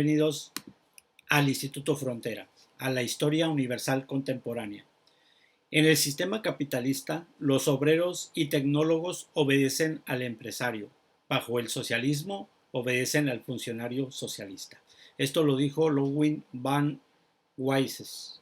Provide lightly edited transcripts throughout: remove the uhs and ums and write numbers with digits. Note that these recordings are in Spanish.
Bienvenidos al Instituto Frontera, a la historia universal contemporánea. En el sistema capitalista, los obreros y tecnólogos obedecen al empresario. Bajo el socialismo, obedecen al funcionario socialista. Esto lo dijo Ludwig van Mises.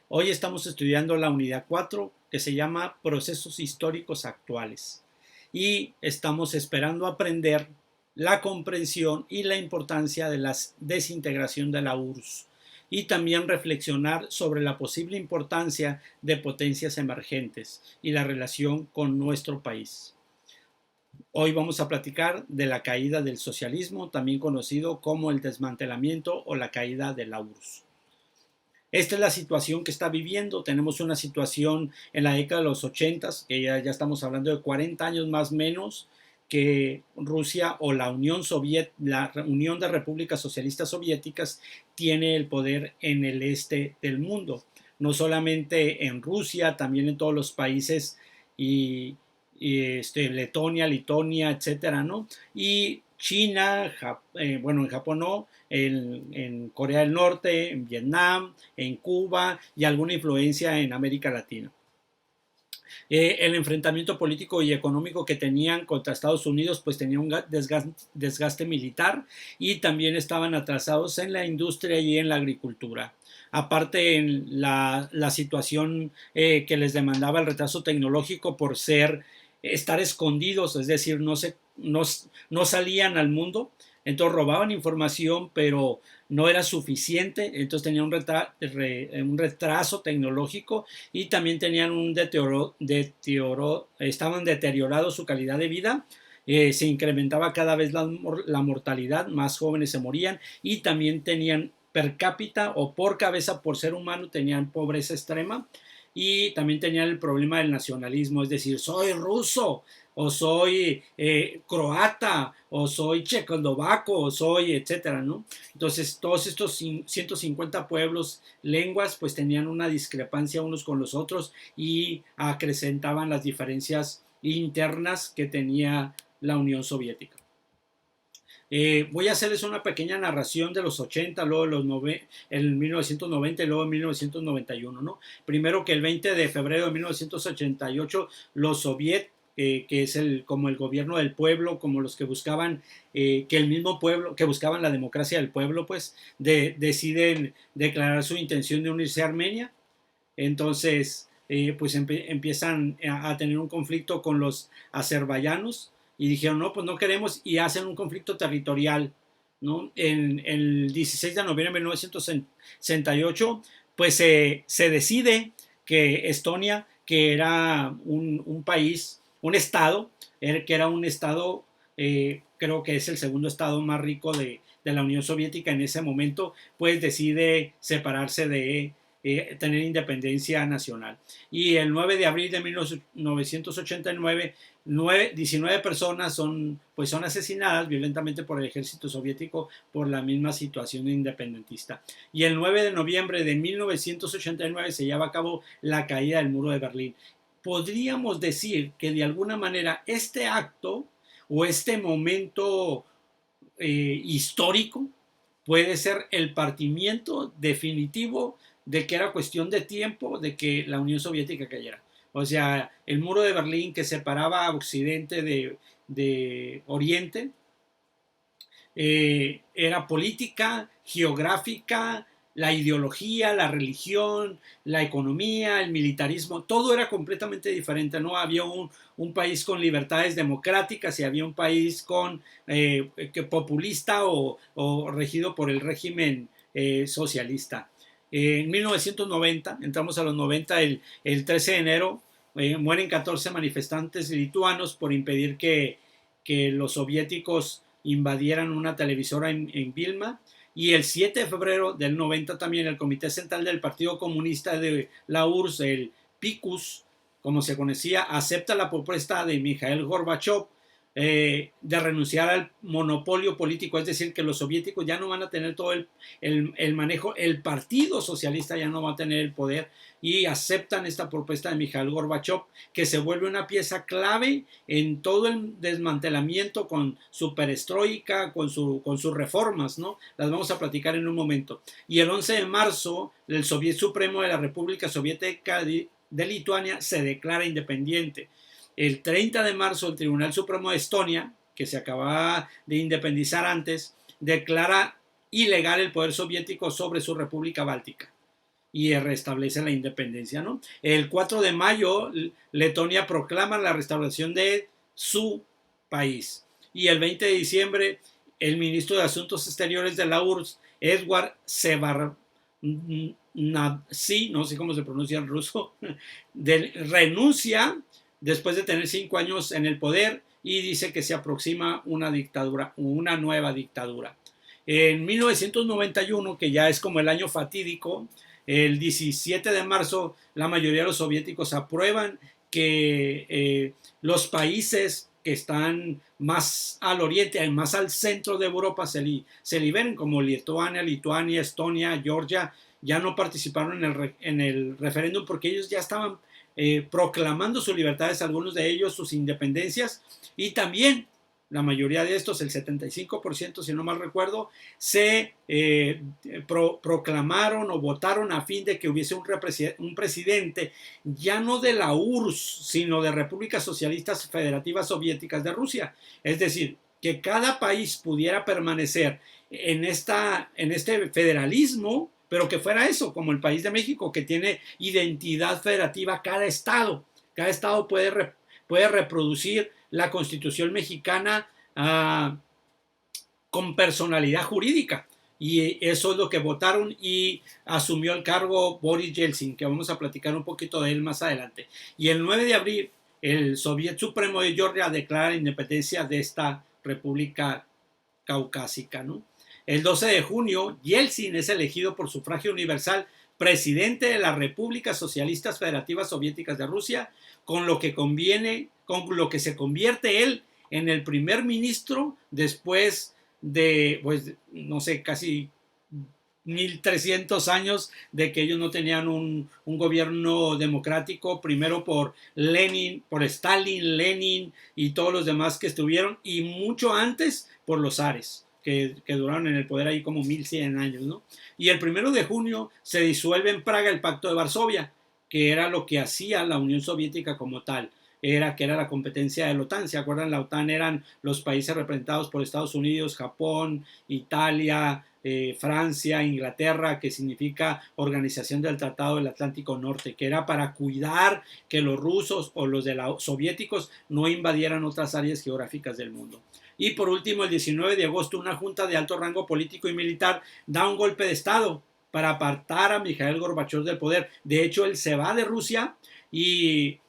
Hoy estamos estudiando la unidad 4, que se llama Procesos históricos actuales. Y estamos esperando aprender la comprensión y la importancia de la desintegración de la URSS y también reflexionar sobre la posible importancia de potencias emergentes y la relación con nuestro país. Hoy vamos a platicar de la caída del socialismo, también conocido como el desmantelamiento o la caída de la URSS. Esta es la situación que está viviendo. Tenemos una situación en la década de los 80, que ya estamos hablando de 40 años más o menos, que Rusia o la Unión de Repúblicas Socialistas Soviéticas tiene el poder en el este del mundo. No solamente en Rusia, también en todos los países Letonia, Lituania, etcétera, ¿no? Y China, en Japón no, en Corea del Norte, en Vietnam, en Cuba y alguna influencia en América Latina. El enfrentamiento político y económico que tenían contra Estados Unidos pues tenía un desgaste militar y también estaban atrasados en la industria y en la agricultura. Aparte en la situación que les demandaba el retraso tecnológico por estar escondidos, es decir, no salían al mundo, entonces robaban información, pero no era suficiente, entonces tenían un retraso tecnológico y también tenían estaban deteriorados su calidad de vida. Se incrementaba cada vez la mortalidad, más jóvenes se morían y también tenían per cápita o por cabeza por ser humano tenían pobreza extrema y también tenían el problema del nacionalismo, es decir, soy ruso o soy croata o soy checoslovaco o soy etcétera, ¿no? Entonces todos estos 150 pueblos, lenguas, pues tenían una discrepancia unos con los otros y acrecentaban las diferencias internas que tenía la Unión Soviética. Voy a hacerles una pequeña narración de los 80, luego de en 1990 y luego en 1991, ¿no? Primero que el 20 de febrero de 1988 los soviets, que es como el gobierno del pueblo, como los que buscaban que el mismo pueblo, que buscaban la democracia del pueblo, pues deciden declarar su intención de unirse a Armenia. Entonces, pues empiezan a tener un conflicto con los azerbaiyanos y dijeron, no, pues no queremos, y hacen un conflicto territorial, ¿no? En el 16 de noviembre de 1968, pues se decide que Estonia, que era un país, un estado, que era un estado, creo que es el segundo estado más rico de la Unión Soviética en ese momento, pues decide separarse de tener independencia nacional. Y el 9 de abril de 1989, 19 personas son asesinadas violentamente por el ejército soviético por la misma situación independentista. Y el 9 de noviembre de 1989 se lleva a cabo la caída del muro de Berlín. Podríamos decir que de alguna manera este acto o este momento histórico puede ser el partimiento definitivo de que era cuestión de tiempo de que la Unión Soviética cayera. O sea, el muro de Berlín que separaba a Occidente de Oriente era política, geográfica, la ideología, la religión, la economía, el militarismo, todo era completamente diferente, ¿no? Había un país con libertades democráticas y había un país populista o regido por el régimen socialista. En 1990, entramos a los 90, el 13 de enero, mueren 14 manifestantes lituanos por impedir que los soviéticos invadieran una televisora en Vilna. Y el 7 de febrero del 90 también el Comité Central del Partido Comunista de la URSS, el PICUS, como se conocía, acepta la propuesta de Mikhail Gorbachev de renunciar al monopolio político, es decir, que los soviéticos ya no van a tener todo el manejo, el Partido Socialista ya no va a tener el poder, y aceptan esta propuesta de Mikhail Gorbachev, que se vuelve una pieza clave en todo el desmantelamiento con su perestroika, con sus reformas, ¿no? Las vamos a platicar en un momento. Y el 11 de marzo, el Soviet Supremo de la República Soviética de Lituania se declara independiente. El 30 de marzo, el Tribunal Supremo de Estonia, que se acababa de independizar antes, declara ilegal el poder soviético sobre su República Báltica y restablece la independencia, ¿no? El 4 de mayo, Letonia proclama la restauración de su país. Y el 20 de diciembre, el ministro de Asuntos Exteriores de la URSS, Edward Shevardnadze, no sé cómo se pronuncia en ruso, renuncia después de tener 5 años en el poder, y dice que se aproxima una dictadura, una nueva dictadura. En 1991, que ya es como el año fatídico, el 17 de marzo, la mayoría de los soviéticos aprueban que los países que están más al oriente, más al centro de Europa, se liberen, como Lituania, Estonia, Georgia. Ya no participaron en el referéndum porque ellos ya estaban proclamando sus libertades, algunos de ellos sus independencias, y también la mayoría de estos, el 75%, si no mal recuerdo, se proclamaron o votaron a fin de que hubiese un presidente ya no de la URSS, sino de Repúblicas Socialistas Federativas Soviéticas de Rusia. Es decir, que cada país pudiera permanecer en este federalismo, pero que fuera eso, como el país de México, que tiene identidad federativa cada estado. Cada estado puede reproducir la Constitución mexicana con personalidad jurídica. Y eso es lo que votaron, y asumió el cargo Boris Yeltsin, que vamos a platicar un poquito de él más adelante. Y el 9 de abril, el Soviet Supremo de Georgia declara la independencia de esta república caucásica, ¿no? El 12 de junio, Yeltsin es elegido por sufragio universal presidente de las Repúblicas Socialistas Federativas Soviéticas de Rusia, con lo que se convierte él en el primer ministro después de, pues, no sé, casi 1300 años de que ellos no tenían un gobierno democrático, primero por Stalin, Lenin y todos los demás que estuvieron, y mucho antes por los zares, que duraron en el poder ahí como 1100 años, ¿no? Y el 1 de junio se disuelve en Praga el Pacto de Varsovia, que era lo que hacía la Unión Soviética como tal, que era la competencia de la OTAN. ¿Se acuerdan? La OTAN eran los países representados por Estados Unidos, Japón, Italia, Francia, Inglaterra, que significa Organización del Tratado del Atlántico Norte, que era para cuidar que los rusos o los soviéticos no invadieran otras áreas geográficas del mundo. Y por último, el 19 de agosto, una junta de alto rango político y militar da un golpe de Estado para apartar a Mikhail Gorbachev del poder. De hecho, él se va de Rusia y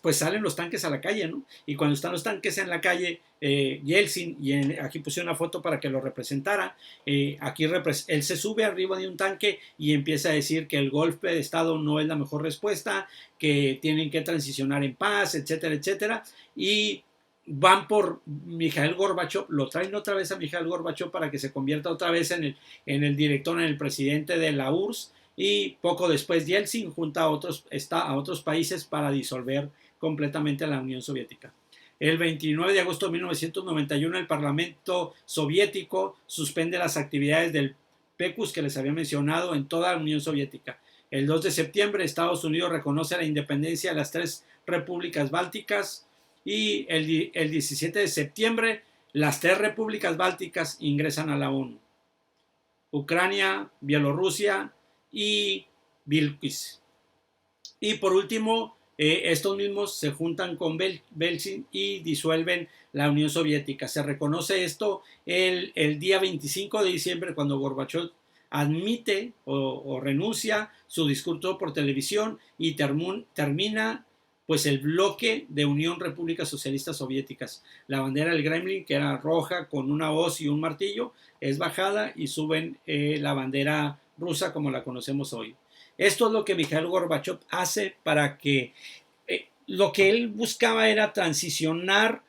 pues salen los tanques a la calle, ¿no? Y cuando están los tanques en la calle, Yeltsin, y aquí puse una foto para que lo representara, él se sube arriba de un tanque y empieza a decir que el golpe de Estado no es la mejor respuesta, que tienen que transicionar en paz, etcétera, etcétera, y van por Mikhail Gorbachev, lo traen otra vez a Mikhail Gorbachev para que se convierta otra vez en el director, en el presidente de la URSS, y poco después Yeltsin junta a otros países para disolver completamente la Unión Soviética. El 29 de agosto de 1991, el Parlamento soviético suspende las actividades del PECUS que les había mencionado en toda la Unión Soviética. El 2 de septiembre, Estados Unidos reconoce la independencia de las 3 repúblicas bálticas, y el 17 de septiembre, las 3 repúblicas bálticas ingresan a la ONU: Ucrania, Bielorrusia y Vilnius. Y por último, estos mismos se juntan con Yeltsin y disuelven la Unión Soviética. Se reconoce esto el día 25 de diciembre, cuando Gorbachev admite o renuncia su discurso por televisión, y termina pues el bloque de Unión Repúblicas Socialistas Soviéticas. La bandera del Kremlin, que era roja con una hoz y un martillo, es bajada, y suben la bandera rusa como la conocemos hoy. Esto es lo que Mikhail Gorbachev hace para que lo que él buscaba era transicionar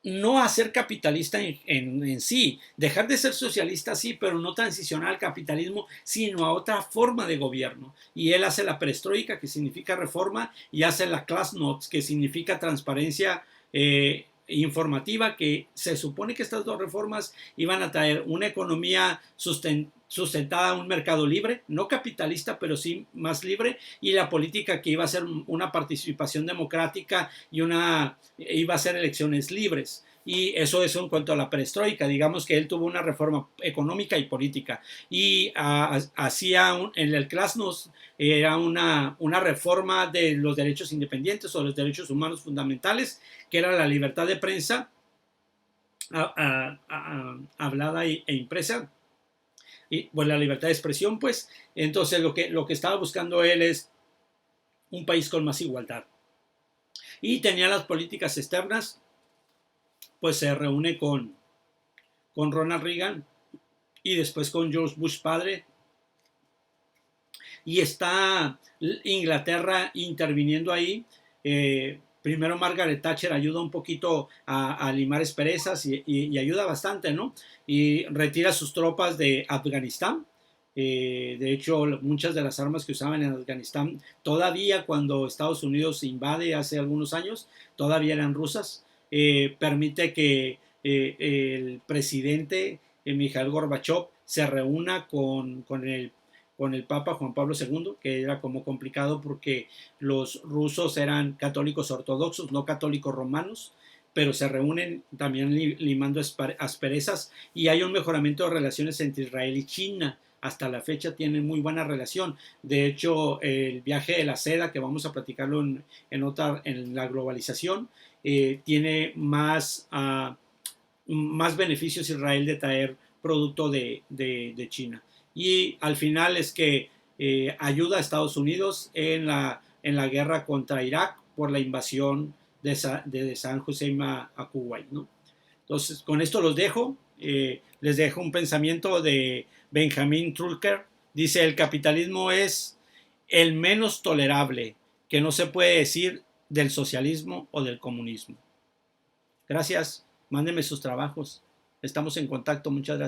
no a ser capitalista en sí, dejar de ser socialista sí, pero no transicionar al capitalismo, sino a otra forma de gobierno. Y él hace la perestroika, que significa reforma, y hace la Glasnost, que significa transparencia informativa, que se supone que estas dos reformas iban a traer una economía sustentada a un mercado libre, no capitalista, pero sí más libre, y la política que iba a ser una participación democrática y iba a ser elecciones libres. Y eso en cuanto a la perestroika. Digamos que él tuvo una reforma económica y política. Y hacía en el Glasnost era una reforma de los derechos independientes o los derechos humanos fundamentales, que era la libertad de prensa hablada e impresa, y pues la libertad de expresión, pues. Entonces lo que estaba buscando él es un país con más igualdad. Y tenía las políticas externas, pues se reúne con Ronald Reagan y después con George Bush padre, y está Inglaterra interviniendo ahí. Primero Margaret Thatcher ayuda un poquito a limar asperezas y ayuda bastante, ¿no? Y retira sus tropas de Afganistán. De hecho, muchas de las armas que usaban en Afganistán, todavía cuando Estados Unidos invade hace algunos años, todavía eran rusas. Permite que el presidente Mikhail Gorbachev se reúna con el Papa Juan Pablo II, que era como complicado porque los rusos eran católicos ortodoxos, no católicos romanos, pero se reúnen también limando asperezas, y hay un mejoramiento de relaciones entre Israel y China. Hasta la fecha tienen muy buena relación. De hecho, el viaje de la seda, que vamos a platicarlo en la globalización, tiene más beneficios Israel de traer producto de China. Y al final es que ayuda a Estados Unidos en la guerra contra Irak por la invasión de San Hussein a Kuwait, ¿no? Entonces, con esto los dejo. Les dejo un pensamiento de Benjamin Trulker. Dice: el capitalismo es el menos tolerable que no se puede decir del socialismo o del comunismo. Gracias. Mándenme sus trabajos. Estamos en contacto. Muchas gracias.